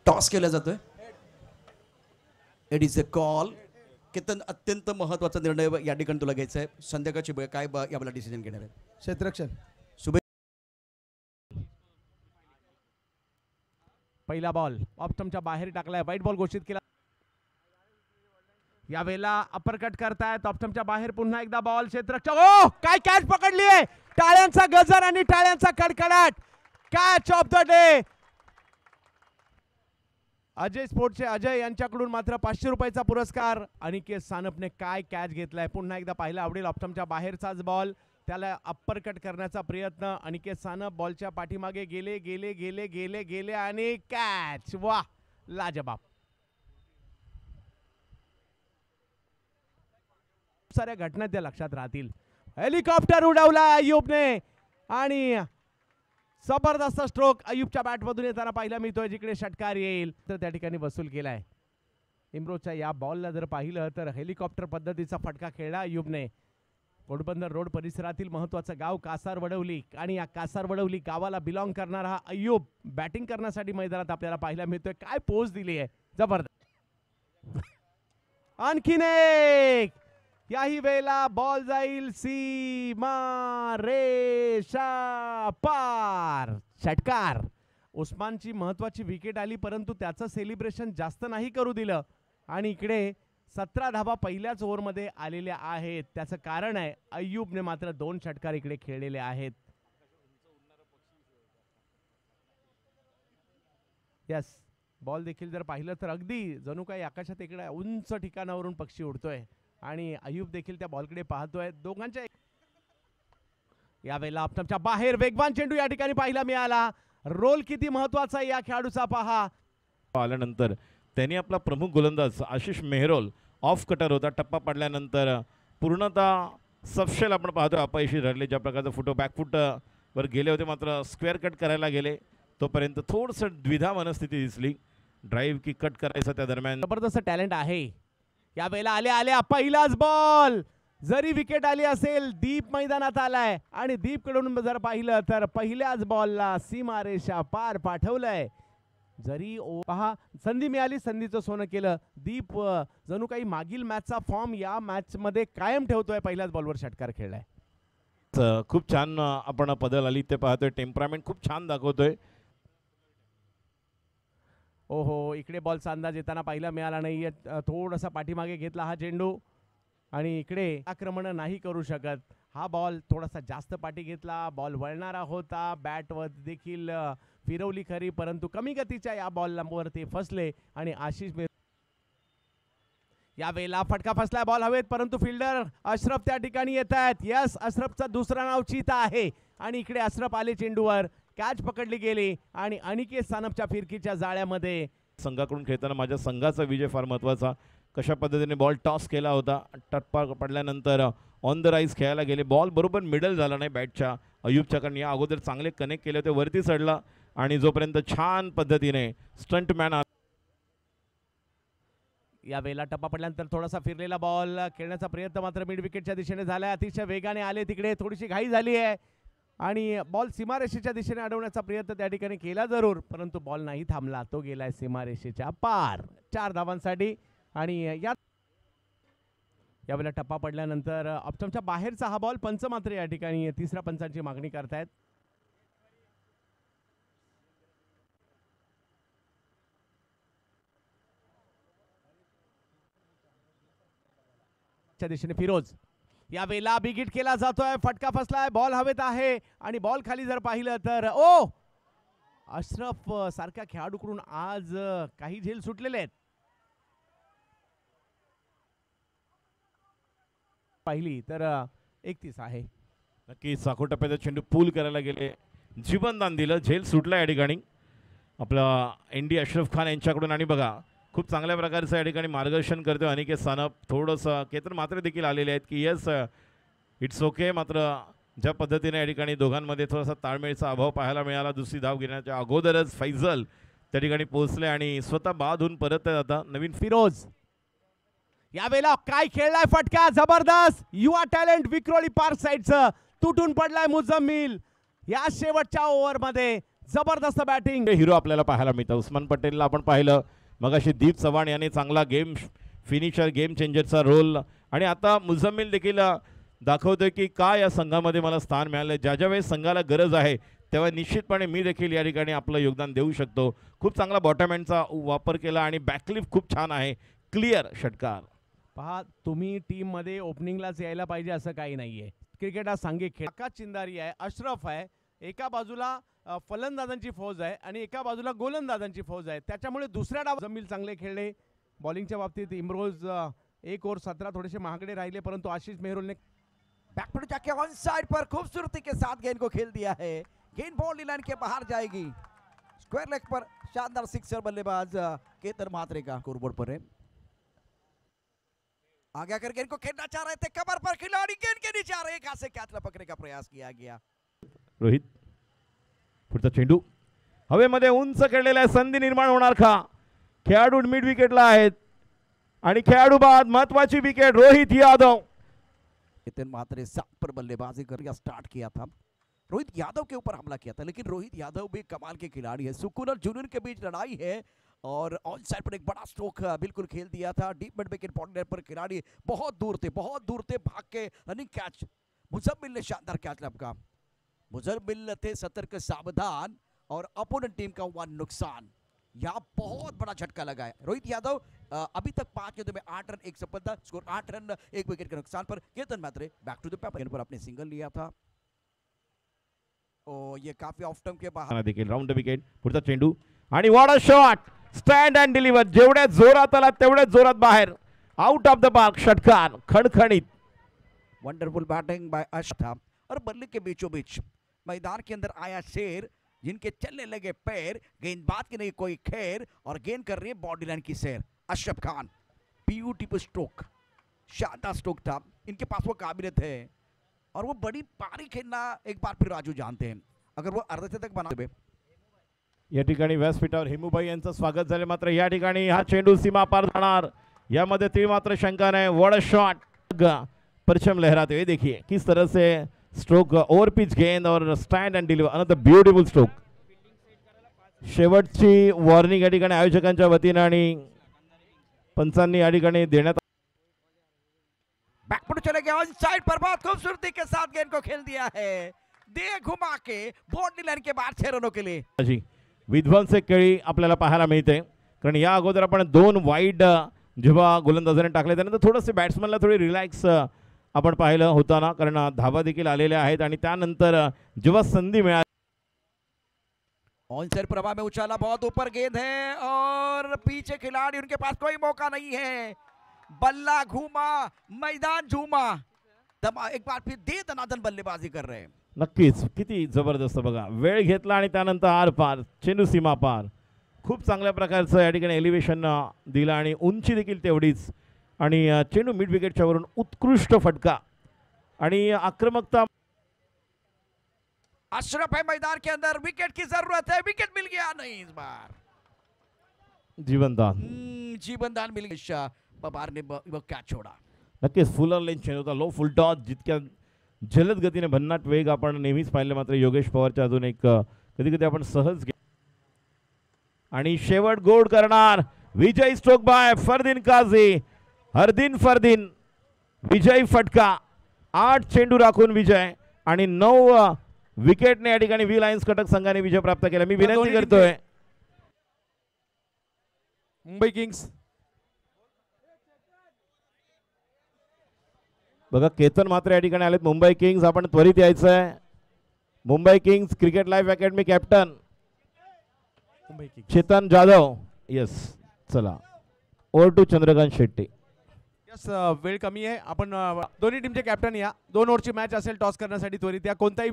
Toss केला जातोय. It is a call. Ketan, अत्यंत महत्वाचा निर्णय या ठिकाणी तुला घ्यायचा आहे. संध्याकाळची काय याला डिसिजन घेणार आहे? क्षेत्ररक्षण. पहिला बॉल ऑप्टमच्या बाहेर टाकलाय. वाईट बॉल घोषित केला. यावेळेला अपरकट करतायत ऑप्टमच्या बाहेर. पुन्हा एकदा बॉल क्षेत्ररक्षक. ओ काय कॅच पकडली आहे. टाळ्यांचा गजर आणि टाळ्यांचा कडकडाट. Catch of the day. Ajay स्पोर्ट्सचे अजय यांच्याकडून मात्र 500 रुपयाचा पुरस्कार. अनिकेत सानपने काय कॅच घेतलाय. पुन्हा एकदा पाहायला आवडेल. ऑप्टमच्या बाहेरचाच बॉल. त्याला अप्परकट करण्याचा प्रयत्न. अनिकेत सानप बॉलच्या पाठीमागे गेले गेले गेले गेले गेले आणि कॅच. वा, लाजबाब. साऱ्या घटना त्या लक्षात राहतील. हेलिकॉप्टर उडवला अय्यूबने आणि जबरदस्त स्ट्रोक अय्यूबच्या बॅटमधून येताना पाहायला मिळतोय. जिकडे षटकार येईल तर त्या ठिकाणी वसूल केलाय. इम्रोजच्या या बॉलला जर पाहिलं तर हेलिकॉप्टर पद्धतीचा फटका खेळला अय्यूबने. घोडबंदर रोड परिसरातील महत्वाचं गाव कासारवडवली आणि या कासारवडवली गावाला बिलॉंग करणारा हा अय्यूब बॅटिंग करण्यासाठी मैदानात आपल्याला पाहायला मिळतोय. काय पोच दिली आहे, जबरदस्त. आणखीन एक. याही वेळेला बॉल जाईल सीमा रेषा पार. षटकार. उस्मानची महत्वाची विकेट आली परंतु त्याचं सेलिब्रेशन जास्त नाही करू दिलं आणि इकडे 17 धावा पहिल्याच ओव्हरमध्ये आलेल्या आहेत. त्याचं कारण आहे अय्यूबने मात्र 2 षटकार इकडे खेळलेले आहेत. यस, बॉल देखील जर पाहिलं तर अगदी जणू काही आकाशात इकडे उंच ठिकाणावरून पक्षी उडतोय आणि अय्यूब देखील त्या बॉलकडे पाहतोय. दोघांच्या यावेळेला ऑप्टमच्या बाहेर वेगवान चेंडू या ठिकाणी पाहायला मिळाला. रोल किती महत्वाचा आहे या खेळाडूचा पहा. आल्यानंतर त्यांनी आपला प्रमुख गोलंदाज आशिष मेहरोल ऑफ कटर होता. टप्पा पडल्यानंतर पूर्णतः सपशेल आपण पाहतोय अपयशी ठरले. ज्या प्रकारचा फुटो बॅकफुट वर गेले होते मात्र स्क्वेअर कट करायला गेले तोपर्यंत थोडंसं द्विधा मनस्थिती दिसली. ड्राईव्ह की कट करायचा त्या दरम्यान. जबरदस्त टॅलेंट आहे. यावेळेला आल्या आल्या पहिलाच बॉल. जरी विकेट आली असेल दीप मैदानात आलाय आणि दीप कडून जर पाहिलं तर पहिल्याच बॉलला सीमारेषा पार पाठवलंय. जरी पहा संधी मिळाली, संधीचं सोनं केलं. दीप जणू काही मागील मॅचचा फॉर्म या मॅच मध्ये कायम ठेवतोय. पहिल्याच बॉलवर षटकार खेळलाय. खूप छान आपण पदल आली ते पाहतोय. टेम्परामेंट खूप छान दाखवतोय. ओहो, इकडे बॉलचा अंदाज येताना पाहिला मिळाला नाहीये. थोडासा पाठीमागे घेतला हा चेंडू आणि इकडे आक्रमण नाही करू शकत. हा बॉल थोडासा जास्त पाठी घेतला. बॉल वळणारा होता. बॅटवर देखील फिरवली खरी परंतु कमी गतीच्या या बॉलवर ते फसले आणि आशिष यावेळेला फटका फसलाय. बॉल हवेत परंतु फिल्डर अशरफ त्या ठिकाणी येत आहेत. यस, अशरफचं दुसरं नाव चीता आहे आणि इकडे अशरफ आले चेंडूवर. कॅच पकडली गेली आणि अनिकेत सानपच्या फिरकीच्या जाळ्यामध्ये. संघाकडून खेळताना माझ्या संघाचा विजय फार महत्त्वाचा. कशा पद्धतीने बॉल टॉस केला होता. टप्पा पडल्यानंतर ऑन द राईज खेळायला गेले. बॉल बरोबर मिडल झाला नाही बॅटच्या अय्यूबच्या कारण या अगोदर चांगले कनेक्ट केले होते. वरती चढला आणि जोपर्यंत छान पद्धतीने स्टंटमॅन. या वेळेला टप्पा पडल्यानंतर थोडासा फिरलेला बॉल खेळण्याचा प्रयत्न मात्र मिड विकेटच्या दिशेने झालाय. अतिशय वेगाने आले तिकडे. थोडीशी घाई झाली आहे आणि बॉल सीमारेषेच्या दिशेने अडवण्याचा प्रयत्न त्या ठिकाणी केला जरूर परंतु बॉल नाही थांबला. तो गेलाय सीमारेषेच्या पार. 4 धावांसाठी आणि यावेळेला टप्पा पडल्यानंतर ऑप्टमच्या बाहेरचा हा बॉल. पंच मात्र या ठिकाणी तिसऱ्या पंचांची मागणी करतायत. दिशेने फिरोज. यावेळेला बिगिट केला जातोय. फटका फसलाय. बॉल हवेत आहे आणि बॉल खाली जर पाहिलं तर ओ अशरफ सारख्या खेळाडूकडून आज काही झेल सुटलेले आहेत. पाहिली तर 31 आहे. नक्की साखो टप्प्याचा चेंडू पूल करायला गेले. जीवनदान दिलं. झेल सुटला या ठिकाणी आपला एनडी अशरफ खान यांच्याकडून आणि बघा खूप चांगल्या प्रकारचं या ठिकाणी मार्गदर्शन करतोय अनिकेत सानप. थोडंसं केतन मात्र देखील आलेले आहेत की यस इट्स ओके. मात्र ज्या पद्धतीने या ठिकाणी दोघांमध्ये थोडासा ताळमेळचा अभाव पाहायला मिळाला. दुसरी धाव घेण्याच्या अगोदरच फैजल त्या ठिकाणी पोहोचले आणि स्वतः बाद होऊन परत आता नवीन फिरोज. यावेळेला काय खेळलाय फटका. जबरदस्त. युवा टॅलेंट विक्रोळी पार्क साइडचं तुटून पडलाय मुजम्मिल. या शेवटच्या ओव्हरमध्ये जबरदस्त बॅटिंग. हिरो आपल्याला पाहायला मिळतं. उस्मान पटेलला आपण पाहिलं मगाशी. दीप चव्हाण याने चांगला गेम फिनिशर गेम चेंजरचा रोल. आणि आता मुझम्मिल देखील दाखवतोय की का या संघामध्ये मला स्थान मिळालं. ज्या ज्या वेळेस संघाला गरज आहे तेव्हा निश्चितपणे मी देखील या ठिकाणी आपलं योगदान देऊ शकतो. खूप चांगला बॉटम एंडचा वापर केला आणि बॅकलिफ्ट खूप छान आहे. क्लिअर षटकार. पहा, तुम्ही टीम मध्ये ओपनिंगलाच यायला पाहिजे असं काही नाहीये. क्रिकेट हा सांघिक खेळ. आकाश चिंदारी आहे, अशरफ आहे, एका बाजूला फलंदाजांची फौज आहे आणि एका बाजूला गोलंदाजांची फौज आहे. त्याच्यामुळे दुसऱ्या डाव जमील चांगले खेळले. बॉलिंगच्या बाबतीत इम्रोज 1 ओव्हर 17 थोडेसे महागडे राहिले, परंतु आशीष मेहरुल ने बैकफुट जाके ऑन साइड पर खूबसूरती के साथ गेंद को खेल दिया है. गेंद बाउंड्री लाइन के बाहर जाएगी. स्क्वायर लेग पर शानदार सिक्सर बल्लेबाज केतन म्हात्रे का स्कोरबोर्ड पर है. आगे आकर गेंद को खेलना चाह रहे थे, कमर पर खिलाड़ी गेंद के नीचे आ रहे, एक हाथ से कैच पकड़ने का प्रयास किया गया. रोहित पुढचा चेंडू हवेमध्ये उंच खेळलेला आहे. संधी निर्माण होणार का? खेळाडू मिड विकेटला आहेत आणि खेळाडू बाद महत्वाची विकेट रोहित यादव. केतन म्हात्रे सात पर बल्लेबाजी कर स्टार्ट किया था. रोहित यादव के ऊपर हमला किया था, लेकिन रोहित यादव भी कमाल के खिलाड़ी है. सुकून और जुनून के बीच लड़ाई है और ऑन साइड पर एक बड़ा स्ट्रोक बिल्कुल खेल दिया था. डीप मिड विकेट पॉइंट पर खिलाड़ी बहुत दूर थे भाग के रनिंग कैच. मुजम्मिल ने शानदार कैच लपका. मुजम्मिल थे सतर्क सावधान और अपोनेंट टीम का हुआ नुकसान. यहाँ बहुत बड़ा झटका लगा है. रोहित यादव अभी तक 5 गेंदों में 8 रन 1 सफलता, स्कोर 8 रन 1 विकेट के नुकसान पर. Ketan Mhatre back to the paper पर अपने सिंगल लिया था. ओ ये काफी ऑफ टर्म के बाहर देखील राउंड विकेट. पुढचा चेंडू आणि what a shot. Stand and deliver. जेवढ्या जोरात आला तेवढ्याच जोरात बाहेर. Out of the park. षटकार खणखणीत. Wonderful batting by Ashraf. और बल्ले के बीचों बीच मैदान के अंदर आया शेर, जिनके चलने लगे पैर. गेंदबाज की नहीं कोई खैर और गेंद कर रही है बॉडी लाइन की सैर. अशरफ खान ब्यूटीफुल स्ट्रोक, शानदार स्ट्रोक था. इनके पास वो काबिलियत है और वो बड़ी पारी खेलना एक बार फिर राजू जानते हैं. अगर वो अर्धशतक बना दे. या ठिकाणी व्यासपीठावर हेमूबाई यांचं स्वागत झाले. मात्र या ठिकाणी हा चेंडू सीमा पार जाणार यामध्ये तीळ मात्र शंका नाही. What a shot. परचम लहराते हुए देखिए किस तरह से स्ट्रोक ओवर पिच गेंद और stand and deliver. Another beautiful stroke. शेवटची वॉर्निंग या ठिकाणी आयोजकांच्या वतीने आणि पंचांनी या ठिकाणी देण्यात. बैकफुट चले गए ऑन साइड पर, बहुत खूबसूरती के साथ गेंद को खेल दिया है. दे घुमा के बाउंड्री लाइन के बाहर 6 रनों के लिए. विध्वंसक खेळी आपल्याला पाहायला मिळते. कारण या अगोदर आपण 2 वाईड जेव्हा गोलंदाजाने टाकले त्यानंतर थोडंसं बॅट्समनला थोडी रिलॅक्स आपण पाहिलं होताना, कारण धावा देखील आलेल्या आहेत. आणि त्यानंतर जेव्हा संधी मिळाली. ऑन साइड प्रभा में उछाला, बहुत ऊपर गेंद है और पीछे खिलाड़ी, उनके पास कोई मौका नहीं है. बल्ला घूमा, मैदान झूमा. एक बार फिर दे दनादन बल्लेबाजी कर रहे हैं. नक्कीच किती जबरदस्त बघा. वेळ घेतला आणि त्यानंतर आर पार. चेंडू सीमा पार. खूप चांगल्या प्रकारचं या ठिकाणी एलिव्हेशन दिलं आणि उंची देखील तेवढीच. आणि चेंडू मिड विकेटच्या वरून उत्कृष्ट फटका आणि आक्रमकता. अशरफ है मैदान के अंदर, विकेट की जरूरत है. विकेट मिल गया नहीं इस बार. जीवनदान. जीवनदान मिल गया. पवार ने वो कैच छोड़ा. नक्कीच फुलर लेन चेंडू होता. लो फुल टॉस. जितक्या जलद गतीने भन्नाट वेग आपण नेहमीच पाहिले. मात्र योगेश पवारच्या अजून एक कधी कधी आपण सहज. आणि शेवट गोड करणार विजय स्ट्रोक बाय फरदीन काझी. फरदीन विजय फटका. 8 चेंडू राखून विजय आणि 9 विकेटने या ठिकाणी व्ही लायन्स कटक संघाने विजय प्राप्त केला. मी विनंती करतोय मुंबई किंग्स. बघा केतन मात्र या ठिकाणी आलेत. मुंबई किंग्स आपण त्वरित यायचंय. Mumbai Kings cricket live academy captain Chetan Jadhav. Yes चला over to Chandrakant Shetty. Yes वेळ कमी आहे. आपण दोन्ही टीमचे कॅप्टन या. 2 ओव्हरची मॅच असेल. टॉस करण्यासाठी त्वरित या. कोणताही